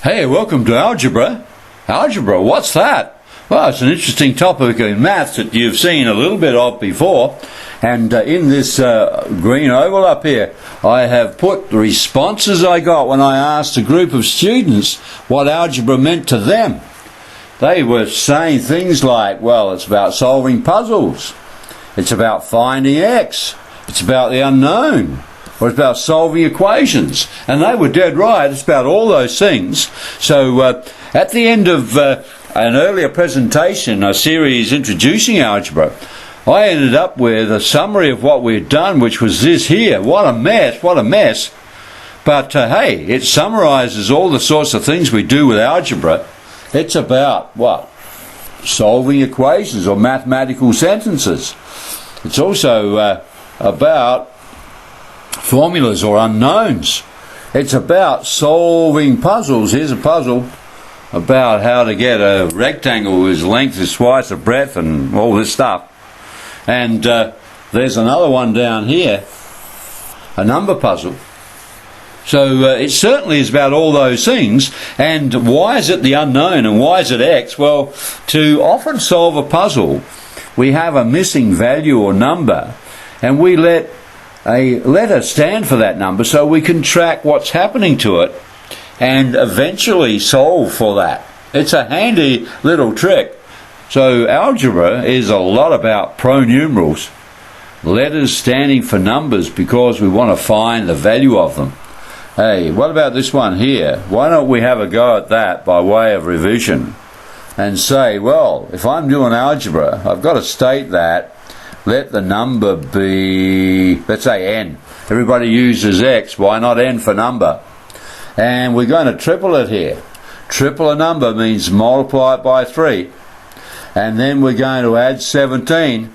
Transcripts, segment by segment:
Hey, welcome to Algebra. Algebra, what's that? Well, it's an interesting topic in maths that you've seen a little bit of before. And in this green oval up here, I have put the responses I got when I asked a group of students what algebra meant to them. They were saying things like, well, it's about solving puzzles. It's about finding X. It's about the unknown. Or it's about solving equations. And they were dead right. It's about all those things. So at the end of an earlier presentation, a series introducing algebra, I ended up with a summary of what we'd done, which was this here. What a mess, what a mess. But hey, it summarises all the sorts of things we do with algebra. It's about, what? Solving equations or mathematical sentences. It's also about formulas or unknowns. It's about solving puzzles. Here's a puzzle about how to get a rectangle whose length is twice the breadth and all this stuff. And there's another one down here, a number puzzle. So it certainly is about all those things. And why is it the unknown and why is it X? Well, to often solve a puzzle, we have a missing value or number, and we let a letter stand for that number so we can track what's happening to it and eventually solve for that. It's a handy little trick. So algebra is a lot about pronumerals, letters standing for numbers because we want to find the value of them. Hey, what about this one here? Why don't we have a go at that by way of revision and say, well, if I'm doing algebra, I've got to state that let the number be, let's say n. Everybody uses x, why not n for number? And we're going to triple it here. Triple a number means multiply it by 3. And then we're going to add 17.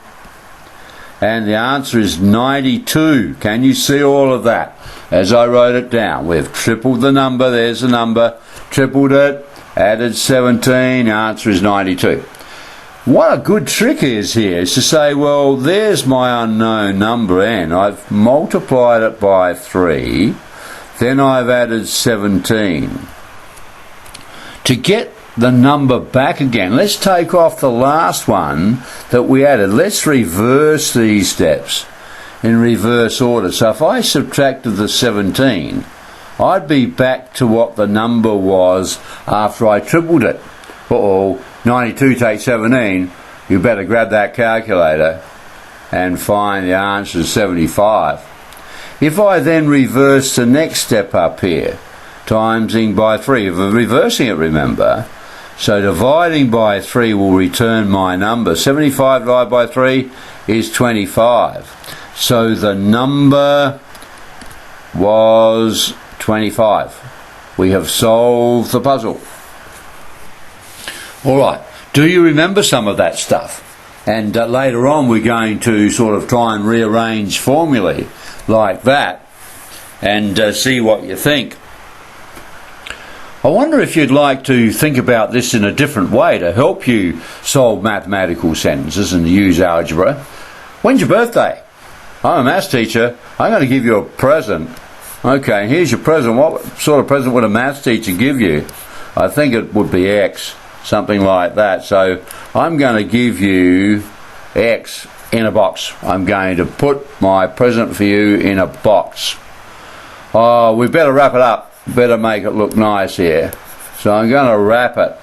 And the answer is 92. Can you see all of that? As I wrote it down, we've tripled the number, there's the number, tripled it, added 17, the answer is 92. What a good trick is here is to say, well, there's my unknown number n. I've multiplied it by 3, then I've added 17. To get the number back again, let's take off the last one that we added. Let's reverse these steps in reverse order. So if I subtracted the 17, I'd be back to what the number was after I tripled it. Uh-oh. 92 take 17, you better grab that calculator and find the answer is 75. If I then reverse the next step up here, timesing by 3, reversing it, remember, so dividing by 3 will return my number. 75 divided by 3 is 25. So the number was 25. We have solved the puzzle. All right, do you remember some of that stuff? And later on we're going to sort of try and rearrange formulae like that and see what you think. I wonder if you'd like to think about this in a different way to help you solve mathematical sentences and use algebra. When's your birthday? I'm a maths teacher. I'm going to give you a present. Okay, here's your present. What sort of present would a maths teacher give you? I think it would be X. Something like that. So I'm going to give you X in a box. I'm going to put my present for you in a box. Oh, we better wrap it up. Better make it look nice here. So I'm going to wrap it.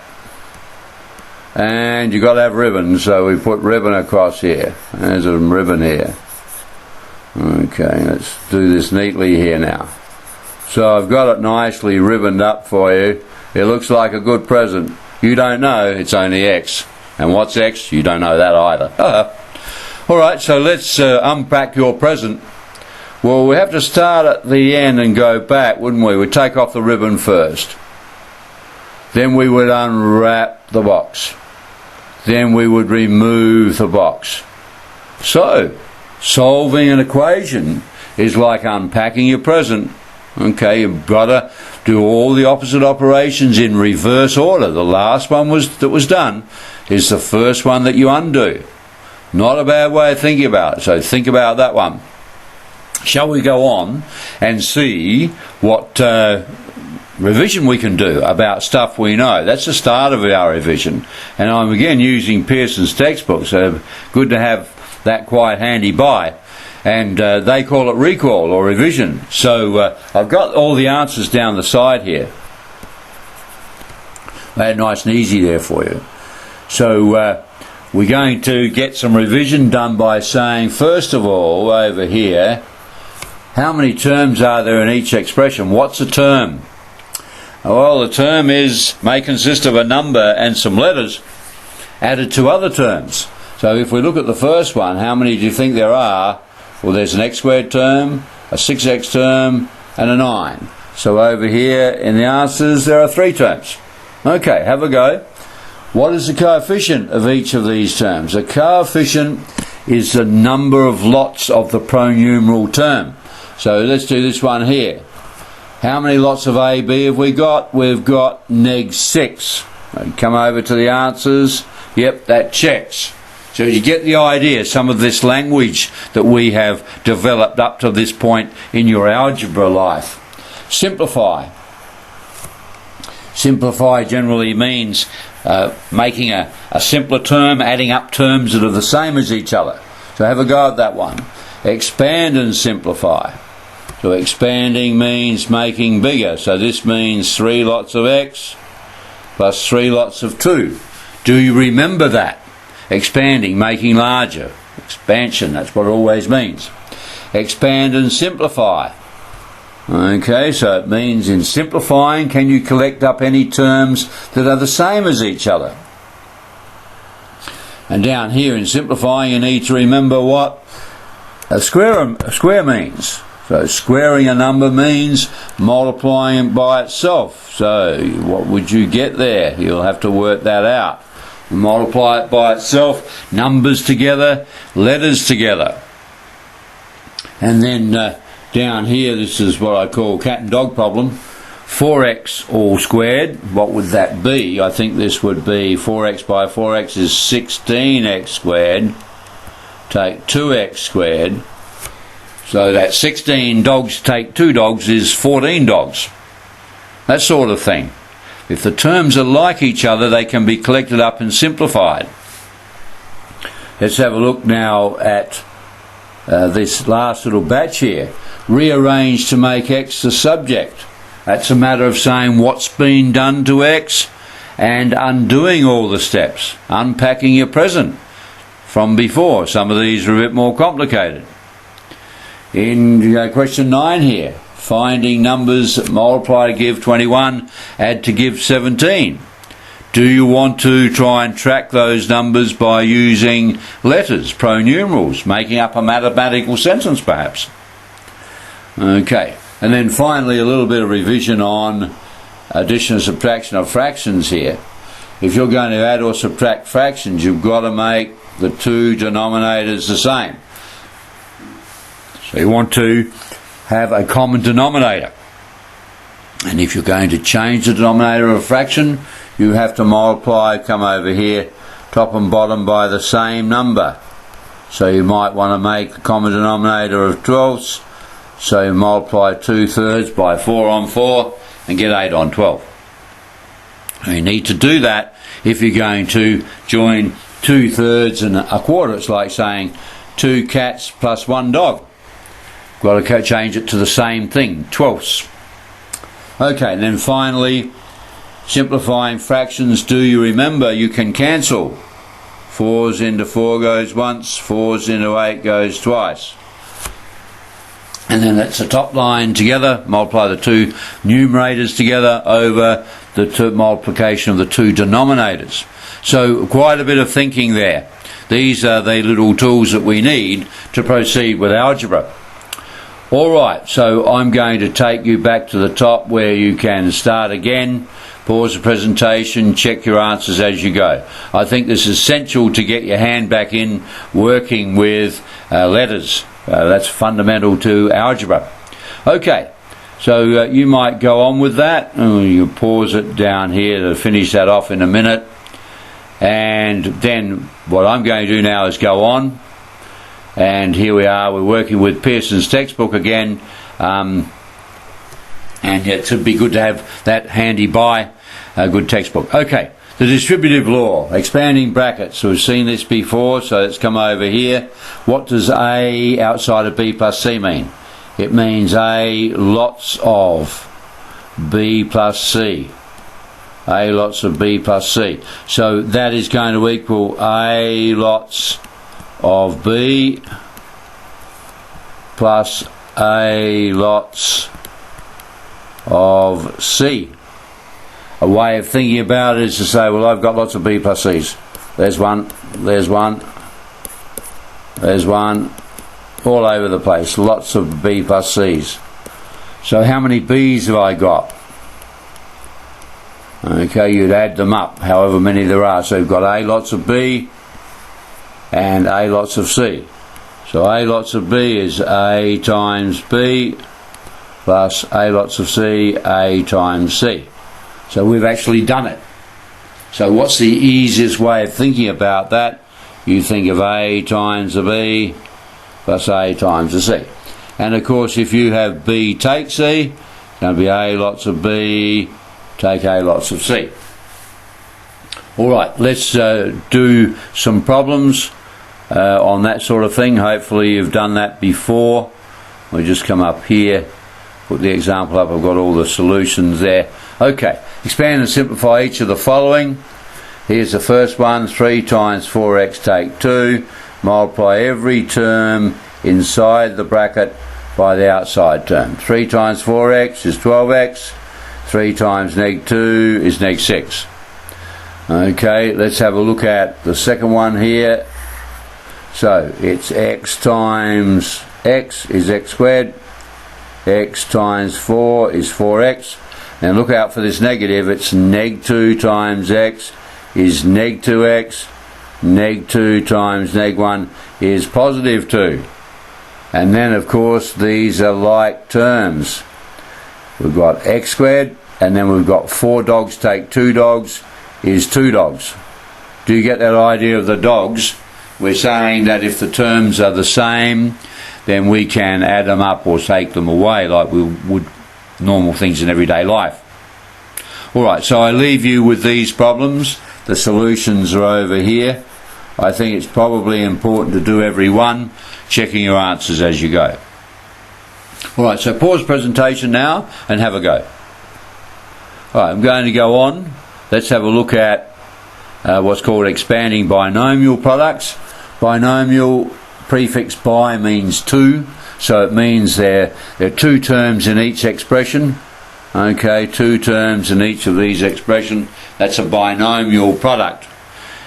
And you've got to have ribbon, so we put ribbon across here. There's a ribbon here. Okay, let's do this neatly here now. So I've got it nicely ribboned up for you. It looks like a good present. You don't know, it's only X. And what's X? You don't know that either. Alright, so let's unpack your present. Well, we have to start at the end and go back, wouldn't we? We'd take off the ribbon first. Then we would unwrap the box. Then we would remove the box. So, solving an equation is like unpacking your present. Okay, you've got to do all the opposite operations in reverse order. The last one that was done is the first one that you undo. Not a bad way of thinking about it, so think about that one. Shall we go on and see what revision we can do about stuff we know. That's the start of our revision. And I'm again using Pearson's textbook, so good to have that quite handy by. And they call it recall or revision. So I've got all the answers down the side here. Made it nice and easy there for you. So we're going to get some revision done by saying, first of all, over here, how many terms are there in each expression? What's a term? Well, the term may consist of a number and some letters added to other terms. So if we look at the first one, how many do you think there are? Well, there's an x squared term, a 6x term, and a 9. So over here in the answers, there are 3 terms. Okay, have a go. What is the coefficient of each of these terms? The coefficient is the number of lots of the pronumeral term. So let's do this one here. How many lots of A, B have we got? We've got -6. Come over to the answers. Yep, that checks. So you get the idea, some of this language that we have developed up to this point in your algebra life. Simplify. Simplify generally means making a simpler term, adding up terms that are the same as each other. So have a go at that one. Expand and simplify. So expanding means making bigger. So this means 3 lots of x plus 3 lots of 2. Do you remember that? Expanding, making larger. Expansion, that's what it always means. Expand and simplify. Okay, so it means in simplifying, can you collect up any terms that are the same as each other? And down here in simplifying, you need to remember what a square means. So squaring a number means multiplying it by itself. So what would you get there? You'll have to work that out. Multiply it by itself, numbers together, letters together. And then down here, this is what I call cat and dog problem. 4x all squared, what would that be? I think this would be 4x by 4x is 16x squared. Take 2x squared. So that 16 dogs take 2 dogs is 14 dogs. That sort of thing. If the terms are like each other, they can be collected up and simplified. Let's have a look now at this last little batch here. Rearrange to make x the subject. That's a matter of saying what's been done to x and undoing all the steps. Unpacking your present from before. Some of these are a bit more complicated. In question 9 here. Finding numbers that multiply to give 21, add to give 17. Do you want to try and track those numbers by using letters, pronumerals, making up a mathematical sentence perhaps? Okay, and then finally a little bit of revision on addition and subtraction of fractions here. If you're going to add or subtract fractions, you've got to make the 2 denominators the same. So you want to have a common denominator. And if you're going to change the denominator of a fraction, you have to multiply, come over here, top and bottom by the same number. So you might want to make a common denominator of 12ths. So you multiply 2/3 by 4 on 4 and get 8 on 12. And you need to do that if you're going to join 2/3 and a quarter. It's like saying 2 cats plus 1 dog. Got to change it to the same thing, 12ths. Okay, and then finally, simplifying fractions. Do you remember you can cancel? 4s into 4 goes once, 4s into 8 goes twice. And then that's the top line together, multiply the 2 numerators together over the multiplication of the 2 denominators. So quite a bit of thinking there. These are the little tools that we need to proceed with algebra. Alright, so I'm going to take you back to the top where you can start again, pause the presentation, check your answers as you go. I think this is essential to get your hand back in working with letters. That's fundamental to algebra. Okay, so you might go on with that. You pause it down here to finish that off in a minute. And then what I'm going to do now is go on. And here we are, we're working with Pearson's textbook again. And it would be good to have that handy by a good textbook. Okay, the distributive law, expanding brackets. So we've seen this before, so let's come over here. What does A outside of B plus C mean? It means A lots of B plus C. A lots of B plus C. So that is going to equal A lots of B plus A lots of C. A way of thinking about it is to say, well, I've got lots of B plus C's. There's one, there's one, there's one, all over the place, lots of B plus C's. So how many B's have I got? Okay, you'd add them up, however many there are. So you've got A lots of B and A lots of C. So A lots of B is A times B plus A lots of C, A times C. So we've actually done it. So what's the easiest way of thinking about that? You think of A times a B plus A times a C. And of course, if you have B take C, it's going to be A lots of B take A lots of C. Alright, let's do some problems on that sort of thing. Hopefully you've done that before. We'll just come up here, put the example up. I've got all the solutions there. Okay, expand and simplify each of the following. Here's the first one, 3 times 4x take 2. Multiply every term inside the bracket by the outside term. 3 times 4x is 12x. 3 times neg 2 is neg 6. Okay, let's have a look at the second one here. So it's x times x is x squared. X times 4 is 4x. Now look out for this negative. It's neg 2 times x is neg 2x. Neg 2 times neg 1 is positive 2. And then of course these are like terms. We've got x squared, and then we've got 4 dogs take 2 dogs is 2 dogs. Do you get that idea of the dogs? We're saying that if the terms are the same, then we can add them up or take them away like we would normal things in everyday life. Alright, so I leave you with these problems. The solutions are over here. I think it's probably important to do every one, checking your answers as you go. Alright, so pause presentation now and have a go. Alright, I'm going to go on. Let's have a look at what's called expanding binomial products. Binomial prefix bi means 2, so it means there are 2 terms in each expression. Okay, 2 terms in each of these expressions. That's a binomial product.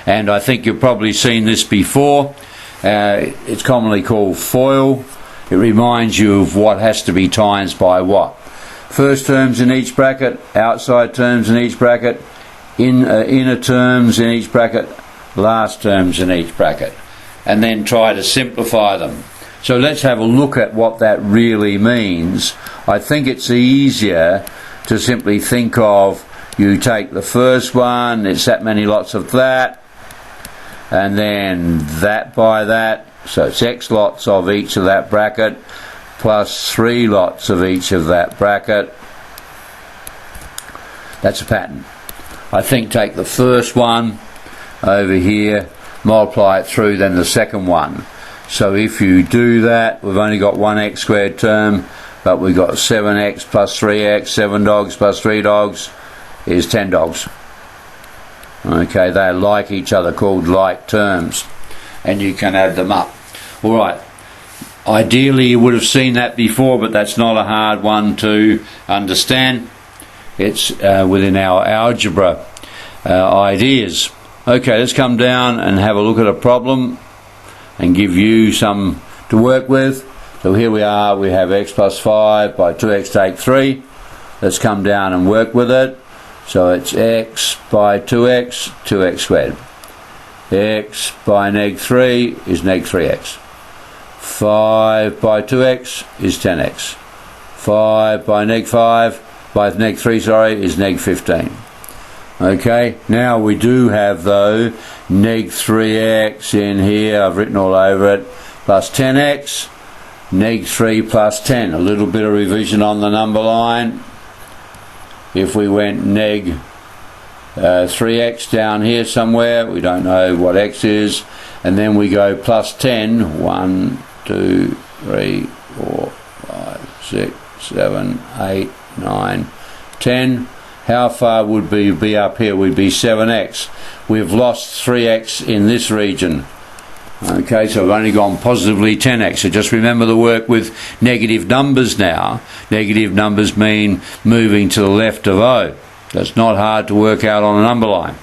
And I think you've probably seen this before. It's commonly called FOIL. It reminds you of what has to be times by what. First terms in each bracket, outside terms in each bracket, inner terms in each bracket, last terms in each bracket. And then try to simplify them. So let's have a look at what that really means. I think it's easier to simply think of, you take the first one, it's that many lots of that, and then that by that, so it's x lots of each of that bracket, plus 3 lots of each of that bracket. That's a pattern. I think take the first one over here, multiply it through, then the second one. So if you do that, we've only got one x squared term, but we've got 7x plus 3x, 7 dogs plus 3 dogs is 10 dogs. Okay, they're like each other, called like terms, and you can add them up. Alright, ideally you would have seen that before, but that's not a hard one to understand. It's within our algebra ideas. Okay, let's come down and have a look at a problem and give you some to work with. So here we are, we have x plus 5 by 2x take 3. Let's come down and work with it. So it's x by 2x, 2x squared. X by neg 3 is neg 3x. 5 by 2x is 10x. 5 by neg 3, is neg 15. Okay, now we do have though neg 3x in here, I've written all over it, plus 10x, neg 3 plus 10, a little bit of revision on the number line, if we went neg 3x down here somewhere, we don't know what x is, and then we go plus 10, 1, 2, 3, 4, 5, 6, 7, 8, 9, 10. How far would we be up here? We'd be 7x. We've lost 3x in this region. Okay, so we've only gone positively 10x. So just remember the work with negative numbers now. Negative numbers mean moving to the left of O. That's not hard to work out on a number line.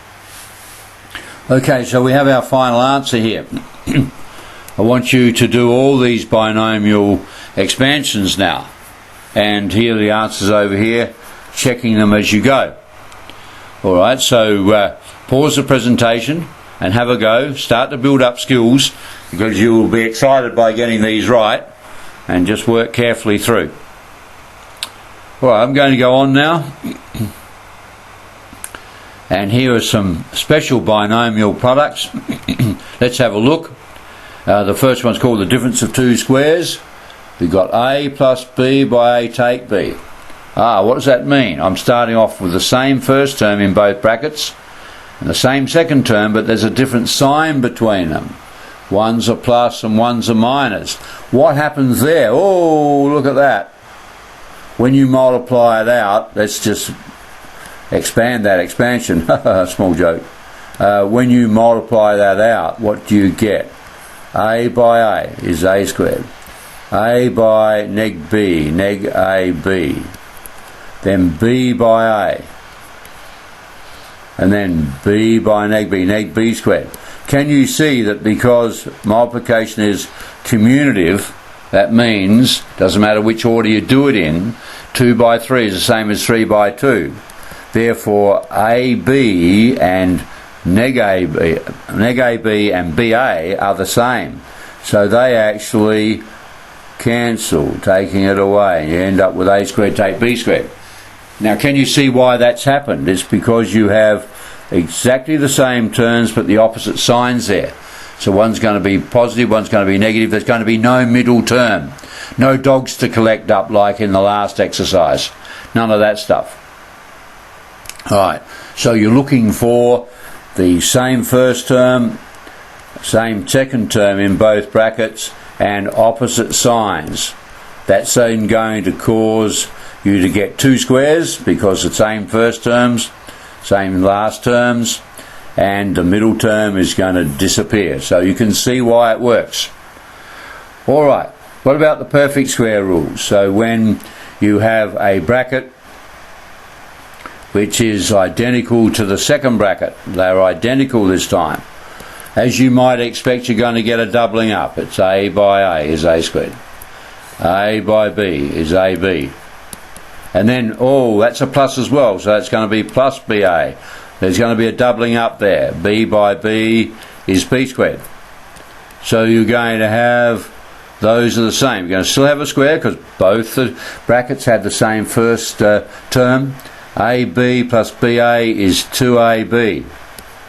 Okay, so we have our final answer here. I want you to do all these binomial expansions now. And here are the answers over here, checking them as you go. Alright, so pause the presentation and have a go. Start to build up skills, because you will be excited by getting these right, and just work carefully through. Alright, I'm going to go on now. And here are some special binomial products. Let's have a look. The first one's called the difference of two squares. We've got a plus b by a take b. What does that mean? I'm starting off with the same first term in both brackets and the same second term, but there's a different sign between them. One's a plus and one's a minus. What happens there? Oh, look at that. When you multiply it out, let's just expand that expansion. Small joke. When you multiply that out, what do you get? A by a is a squared. A by neg b, neg ab. Then b by a. And then b by neg b squared. Can you see that because multiplication is commutative, that means, doesn't matter which order you do it in, 2 by 3 is the same as 3 by 2. Therefore, AB and neg AB and BA are the same. So they actually cancel, taking it away. You end up with a squared take b squared. Now, can you see why that's happened? It's because you have exactly the same terms but the opposite signs there. So one's going to be positive, one's going to be negative. There's going to be no middle term. No dogs to collect up like in the last exercise. None of that stuff. Alright, so you're looking for the same first term, same second term in both brackets, and opposite signs. That's then going to cause you to get two squares, because the same first terms, same last terms, and the middle term is going to disappear. So you can see why it works. Alright, what about the perfect square rule? So when you have a bracket which is identical to the second bracket, they're identical this time. As you might expect, you're going to get a doubling up. It's a by a is a squared. A by b is ab. And then, oh, that's a plus as well, so that's going to be plus ba. There's going to be a doubling up there. B by b is b squared. So you're going to have, those are the same. You're going to still have a square because both the brackets had the same first term. AB plus BA is 2AB.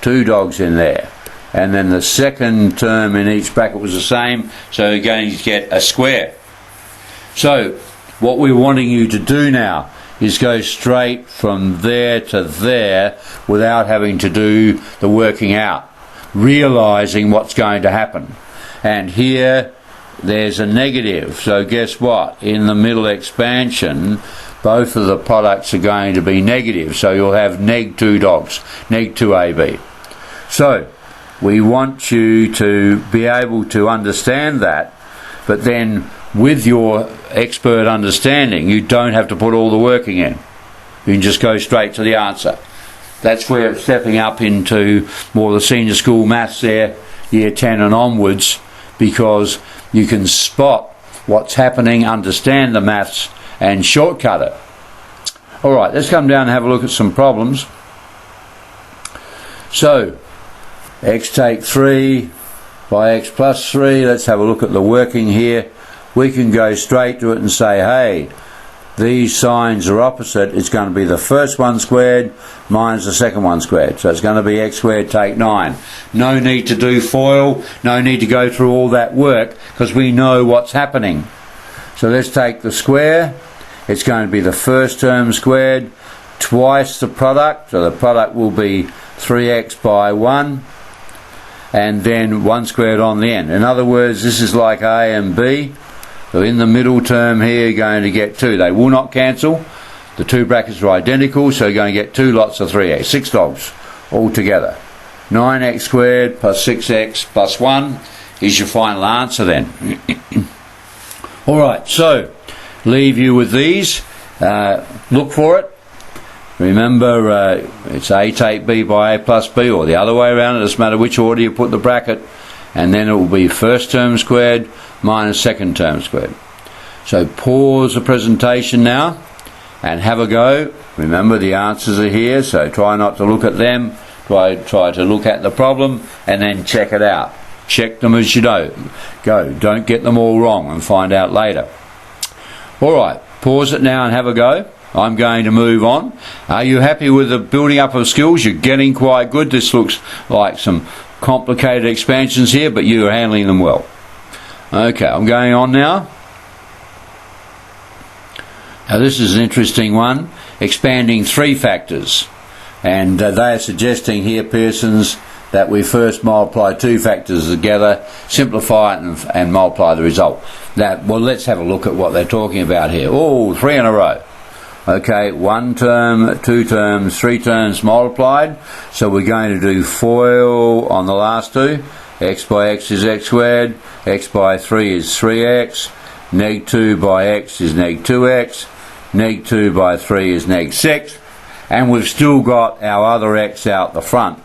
Two dogs in there. And then the second term in each bracket was the same, so you're going to get a square. So what we're wanting you to do now is go straight from there to there without having to do the working out, realizing what's going to happen. And here there's a negative, so guess what? In the middle expansion, both of the products are going to be negative, so you'll have neg 2 dogs, neg 2AB. So we want you to be able to understand that, but then with your expert understanding, you don't have to put all the working in. You can just go straight to the answer. That's where it's stepping up into more the senior school maths there, year 10 and onwards, because you can spot what's happening, understand the maths, and shortcut it. Alright, let's come down and have a look at some problems. So, x take 3 by x plus 3, let's have a look at the working here. We can go straight to it and say, hey, these signs are opposite. It's going to be the first one squared minus the second one squared. So it's going to be x squared take 9. No need to do FOIL, no need to go through all that work, because we know what's happening. So let's take the square. It's going to be the first term squared twice the product, so the product will be 3x by 1, and then 1 squared on the end. In other words, this is like A and B. So in the middle term here, you're going to get 2. They will not cancel. The two brackets are identical, so you're going to get 2 lots of 3x, 6 dogs altogether. 9x squared plus 6x plus 1 is your final answer then. Alright, so leave you with these. Look for it. Remember, it's A take B by A plus B, or the other way around. It doesn't matter which order you put the bracket, and then it will be first term squared minus second term squared. So pause the presentation now and have a go. Remember, the answers are here, so try not to look at them. Try to look at the problem and then check it out. Check them as you go. Don't get them all wrong and find out later. Alright, pause it now and have a go. I'm going to move on. Are you happy with the building up of skills? You're getting quite good. This looks like some complicated expansions here, but you're handling them well. Okay, I'm going on now. Now this is an interesting one. Expanding 3 factors. And they are suggesting here, Pearson's, that we first multiply 2 factors together, simplify it and multiply the result. Now, well, let's have a look at what they're talking about here. Oh, 3 in a row. Okay, 1 term, 2 terms, 3 terms multiplied. So we're going to do FOIL on the last 2. X by x is x squared. X by 3 is 3x. Neg 2 by x is neg 2x. Neg 2 by 3 is neg 6. And we've still got our other x out the front.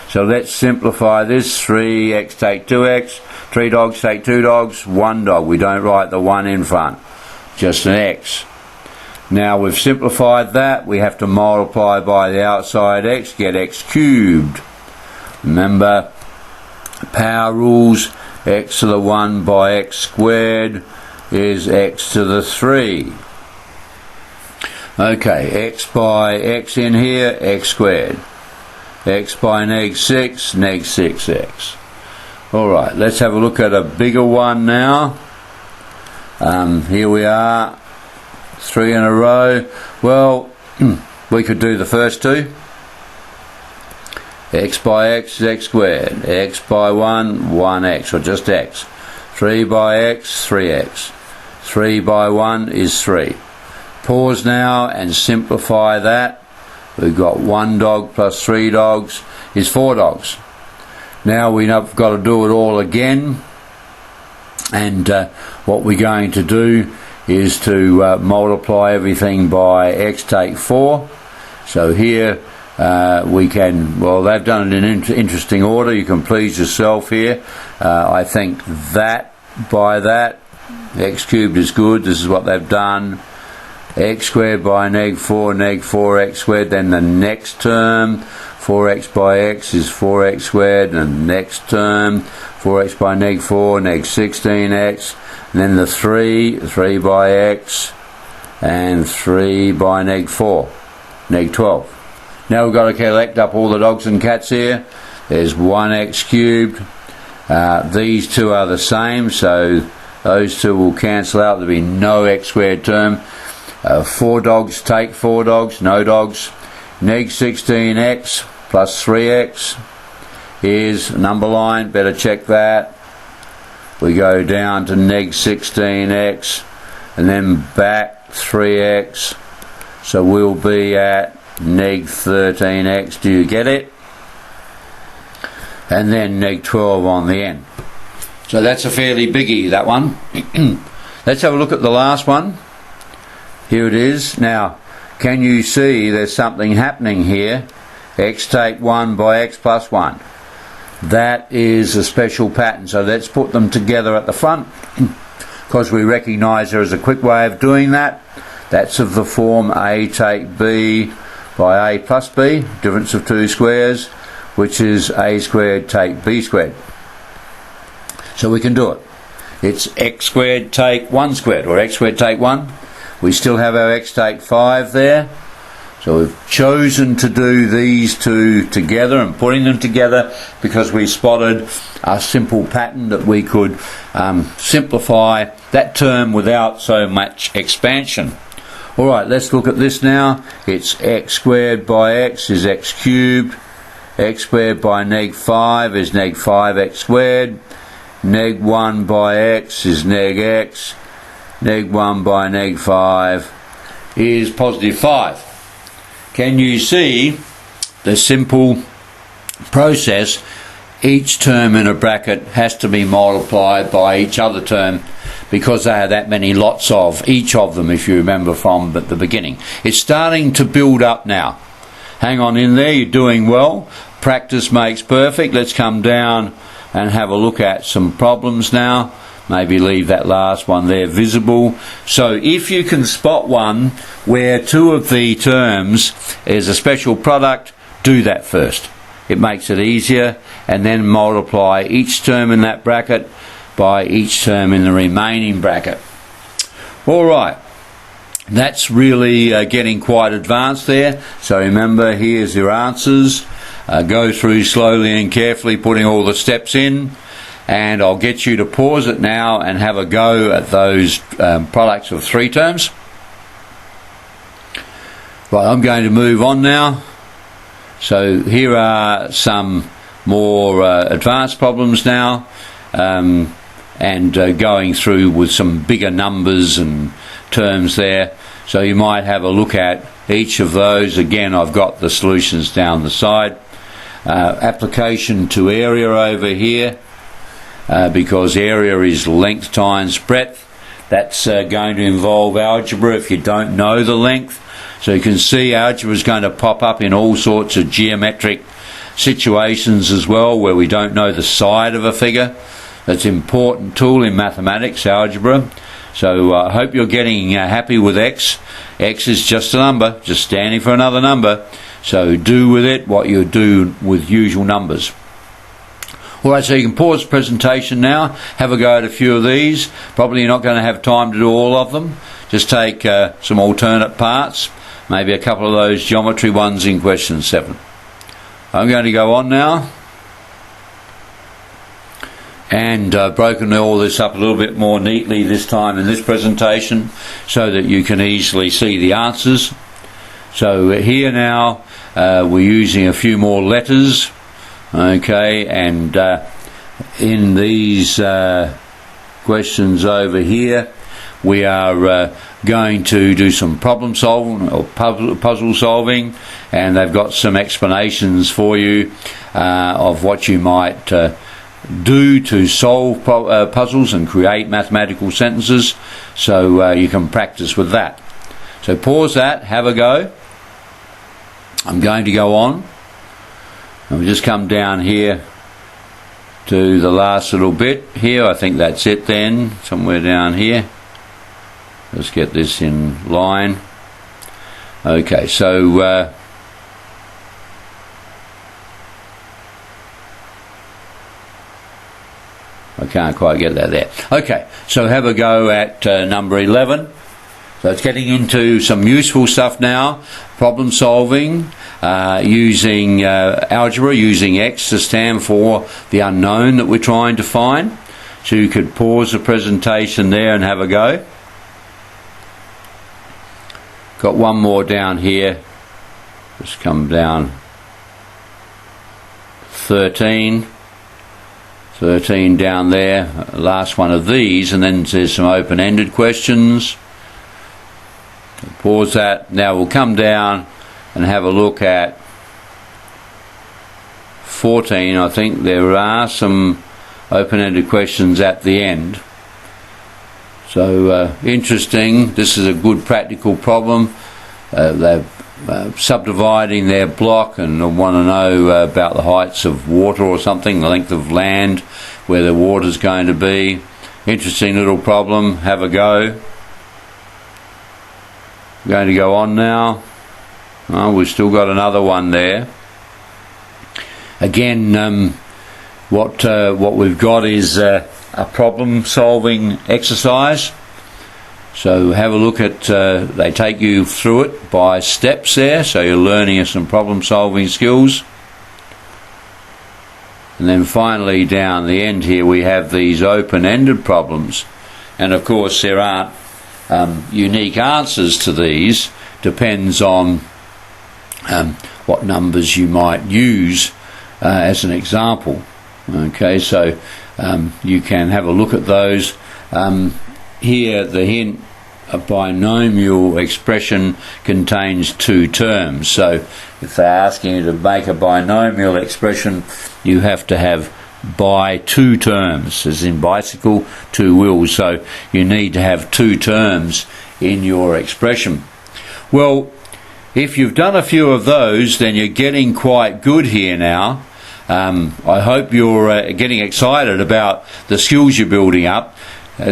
So let's simplify this. 3x take 2x. 3 dogs take 2 dogs. 1 dog. We don't write the 1 in front. Just an x. Now we've simplified that. We have to multiply by the outside x. Get x cubed. Remember, power rules. X to the 1 by x squared is x to the 3. Okay, x by x in here, x squared. X by neg 6, neg 6x. Alright, let's have a look at a bigger one now. Here we are, 3 in a row. Well, we could do the first 2. X by x is x squared. X by 1, 1x, or just x. 3 by x, 3x. 3 by 1 is 3. Pause now and simplify that. We've got 1 dog plus 3 dogs is 4 dogs. Now we've got to do it all again, and what we're going to do is to multiply everything by x take 4. So here we can, well, they've done it in interesting order. You can please yourself here. I think that by that, x cubed is good. This is what they've done. X squared by neg 4x squared. Then the next term, 4x by x is 4x squared. And the next term, 4x by neg 4, neg 16x. And then the 3 by x, and 3 by neg 4, neg 12. Now we've got to collect up all the dogs and cats here. There's 1x cubed. These two are the same, so those two will cancel out. There'll be no x squared term. 4 dogs take 4 dogs, no dogs. Neg 16x plus 3x is a number line, better check that. We go down to neg 16x and then back 3x, so we'll be at neg 13x. Do you get it? And then neg 12 on the end. So that's a fairly biggie, that one. Let's have a look at the last one. Here it is. Now, can you see there's something happening here? X take 1 by x plus 1. That is a special pattern. So let's put them together at the front, because we recognise there is a quick way of doing that. That's of the form a take b by a plus b, difference of 2 squares, which is a squared take b squared. So we can do it. It's x squared take 1 squared, or x squared take 1. We still have our x take 5 there. So we've chosen to do these two together and putting them together because we spotted a simple pattern that we could simplify that term without so much expansion. Alright, let's look at this now. It's x squared by x is x cubed. X squared by neg 5 is neg 5x squared. Neg 1 by x is neg x. Neg 1 by neg 5 is positive 5. Can you see the simple process? Each term in a bracket has to be multiplied by each other term because they are that many lots of each of them, if you remember from the beginning. It's starting to build up now. Hang on in there, you're doing well. Practice makes perfect. Let's come down and have a look at some problems now. Maybe leave that last one there visible. So if you can spot one where two of the terms is a special product, do that first. It makes it easier, and then multiply each term in that bracket by each term in the remaining bracket. Alright, that's really getting quite advanced there. So remember, here's your answers. Go through slowly and carefully, putting all the steps in, and I'll get you to pause it now and have a go at those products of three terms. Right, I'm going to move on now. So here are some more advanced problems now, and going through with some bigger numbers and terms there. So you might have a look at each of those. Again, I've got the solutions down the side. Application to area over here, because area is length times breadth. That's going to involve algebra if you don't know the length. So you can see algebra is going to pop up in all sorts of geometric situations as well, where we don't know the side of a figure. That's an important tool in mathematics, algebra. So I hope you're getting happy with x. X is just a number, just standing for another number. So do with it what you do with usual numbers. Alright, so you can pause the presentation now, have a go at a few of these. Probably you're not going to have time to do all of them. Just take some alternate parts, maybe a couple of those geometry ones in question 7. I'm going to go on now. And I've broken all this up a little bit more neatly this time in this presentation so that you can easily see the answers. So here now we're using a few more letters, okay, and in these questions over here we are going to do some problem solving or puzzle solving, and they've got some explanations for you of what you might do to solve puzzles and create mathematical sentences, so you can practice with that. So pause that, have a go. I'm going to go on, and we just come down here to the last little bit here. I think that's it then, somewhere down here. Let's get this in line. Okay, so I can't quite get that there. Okay, so have a go at number 11. So it's getting into some useful stuff now. Problem solving using algebra, using x to stand for the unknown that we're trying to find. So you could pause the presentation there and have a go. Got one more down here. Just come down. 13 down there, last one of these, and then there's some open-ended questions. Pause that. Now we'll come down and have a look at 14. I think there are some open-ended questions at the end. So interesting. This is a good practical problem. They're subdividing their block and want to know about the heights of water or something, the length of land where the water's going to be. Interesting little problem. Have a go. I'm going to go on now. Oh, we've still got another one there. Again, what we've got is a problem solving exercise. So have a look at, they take you through it by steps there, so you're learning some problem solving skills. And then finally down the end here we have these open-ended problems, and of course there aren't unique answers to these depends on what numbers you might use as an example. Okay, so you can have a look at those. Here the hint, a binomial expression contains two terms. So if they're asking you to make a binomial expression, you have to have by two terms, as in bicycle, two wheels. So you need to have two terms in your expression. Well, if you've done a few of those, then you're getting quite good here now. I hope you're getting excited about the skills you're building up.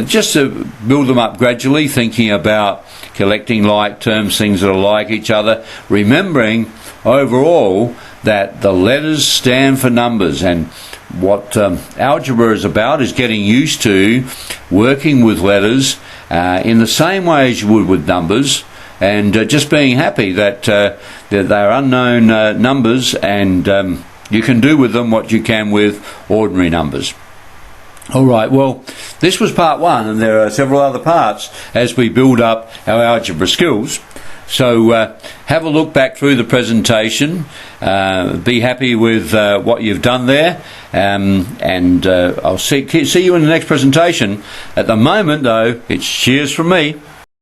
Just to build them up gradually, thinking about collecting like terms, things that are like each other, remembering overall that the letters stand for numbers, and what algebra is about is getting used to working with letters in the same way as you would with numbers, and just being happy that they're unknown numbers, and you can do with them what you can with ordinary numbers. Alright, well, this was part one, and there are several other parts as we build up our algebra skills. So have a look back through the presentation, be happy with what you've done there, and I'll see you in the next presentation. At the moment, though, it's cheers from me.